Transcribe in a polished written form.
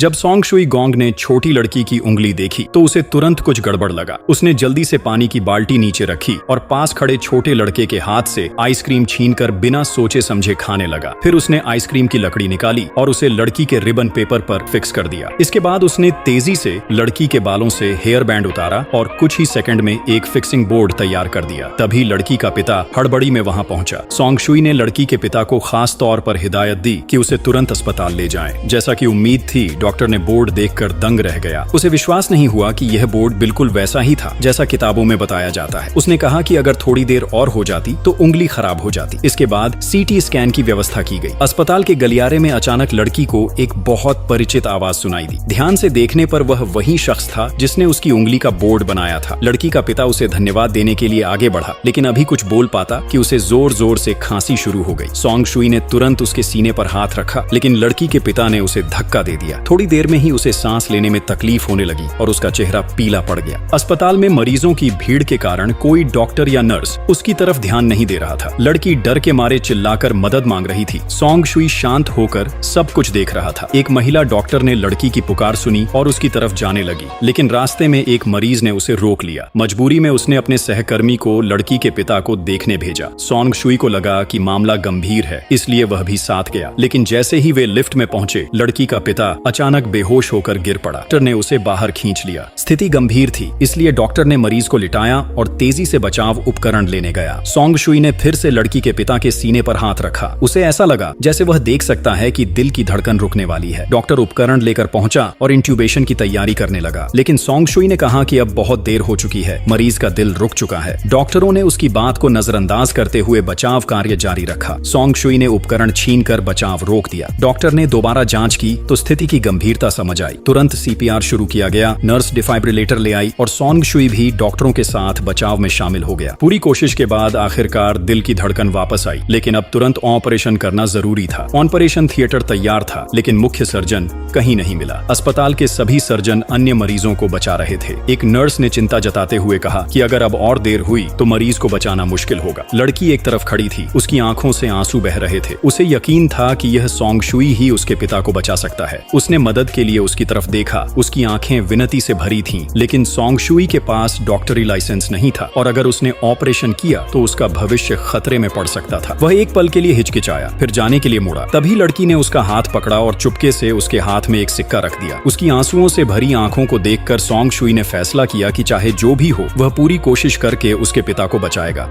जब song Shuey gong ने छोटी लड़की की उंगली देखी तो उसे तुरंत कुछ गड़बड़ लगा। उसने जल्दी से पानी की बाल्टी नीचे रखी और पास खड़े छोटे लड़के के हाथ से आइसक्रीम छीनकर बिना सोचे समझे खाने लगा। फिर उसने आइसक्रीम की लकड़ी निकाली और उसे लड़की के रिबन पेपर पर फिक्स कर दिया। इसके बाद उसने तेजी से लड़की के बालों से हेयर बैंड उतारा और कुछ ही सेकंड में एक फिक्सिंग बोर्ड तैयार कर दिया। तभी लड़की का पिता हड़बड़ी में वहां पहुंचा। सोंग शुई ने लड़की के पिता को खास तौर पर हिदायत दी कि उसे तुरंत अस्पताल ले जाएं। जैसा कि उम्मीद थी, डॉक्टर ने बोर्ड देखकर दंग रह गया। उसे विश्वास नहीं हुआ कि यह बोर्ड बिल्कुल वैसा ही था जैसा किताबों में बताया जाता है। उसने कहा कि अगर थोड़ी देर और हो जाती तो उंगली खराब हो जाती। इसके बाद सीटी स्कैन की व्यवस्था की गई। अस्पताल के गलियारे में अचानक लड़की को एक बहुत परिचित आवाज सुनाई दी। ध्यान से देखने पर वह वही शख्स था जिसने उसकी उंगली का बोर्ड बनाया था। लड़की का पिता उसे धन्यवाद देने के लिए आगे बढ़ा, लेकिन अभी कुछ बोल पाता कि उसे जोर जोर से खांसी शुरू हो गई। सोंग शुई ने तुरंत उसके सीने पर हाथ रखा, लेकिन लड़की के पिता ने उसे धक्का दे दिया। थोड़ी देर में ही उसे सांस लेने में तकलीफ होने लगी और उसका चेहरा पीला पड़ गया। अस्पताल में मरीजों की भीड़ के कारण कोई डॉक्टर या नर्स उसकी तरफ ध्यान नहीं दे रहा था। लड़की डर के मारे चिल्लाकर मदद मांग रही थी। सोंग शुई शांत होकर सब कुछ देख रहा था। एक महिला डॉक्टर ने लड़की की पुकार सुनी और उसकी तरफ जाने लगी, लेकिन रास्ते में एक मरीज ने उसे रोक लिया। मजबूरी में उसने अपने सहकर्मी को लड़की के पिता को देखने भेजा। सोंग शुई को लगा कि मामला गंभीर है, इसलिए वह भी साथ गया। लेकिन जैसे ही वे लिफ्ट में पहुंचे, लड़की का पिता अचानक बेहोश होकर गिर पड़ा। डॉक्टर ने उसे बाहर खींच लिया। स्थिति गंभीर थी, इसलिए डॉक्टर ने मरीज को लिटाया और तेजी से बचाव उपकरण लेने गया। सोंग शुई ने फिर से लड़की के पिता के सीने पर हाथ रखा। उसे ऐसा लगा जैसे वह देख सकता है कि दिल की धड़कन रुकने वाली है। डॉक्टर उपकरण लेकर पहुंचा और इंट्यूबेशन की तैयारी करने लगा, लेकिन सोंग शुई ने कहा कि अब बहुत देर हो चुकी है, मरीज का दिल रुक चुका है। डॉक्टरों ने उसकी बात को नजरअंदाज करते हुए बचाव कार्य जारी रखा। सोंग शुई ने उपकरण छीनकर बचाव रोक दिया। डॉक्टर ने दोबारा जांच की तो स्थिति की गंभीरता समझ आई। तुरंत सीपीआर शुरू किया गया। नर्स डिफाइब्रिलेटर ले आई और सोंग शुई भी डॉक्टरों के साथ बचाव में शामिल हो गया। पूरी कोशिश के बाद आखिरकार दिल की धड़कन वापस आई, लेकिन अब तुरंत ऑपरेशन करना जरूरी था। ऑपरेशन थिएटर तैयार था, लेकिन मुख्य सर्जन कहीं नहीं मिला। अस्पताल के सभी सर्जन अन्य मरीजों को बचा रहे थे। एक नर्स ने चिंता जताते हुए कहा कि अगर अब और देर हुई तो मरीज को बचाना मुश्किल होगा। लड़की एक तरफ खड़ी थी, उसकी आंखों से आंसू बह रहे थे। उसे यकीन था कि यह सोंग शुई ही उसके पिता को बचा सकता है। उसने मदद के लिए उसकी तरफ देखा। उसकी आंखें विनती से भरी थीं, लेकिन सोंग शुई के पास डॉक्टरी लाइसेंस नहीं था और अगर उसने ऑपरेशन किया तो उसका भविष्य खतरे में पड़ सकता था। वह एक पल के लिए हिचकिचाया, फिर जाने के लिए मुड़ा। तभी लड़की ने उसका हाथ पकड़ा और चुपके से उसके हाथ में एक सिक्का रख दिया। उसकी आंसुओं से भरी आंखों को देखकर सोंग शुई ने फैसला किया कि चाहे जो भी हो, वह पूरी कोशिश करके उसके पिता को बचाएगा।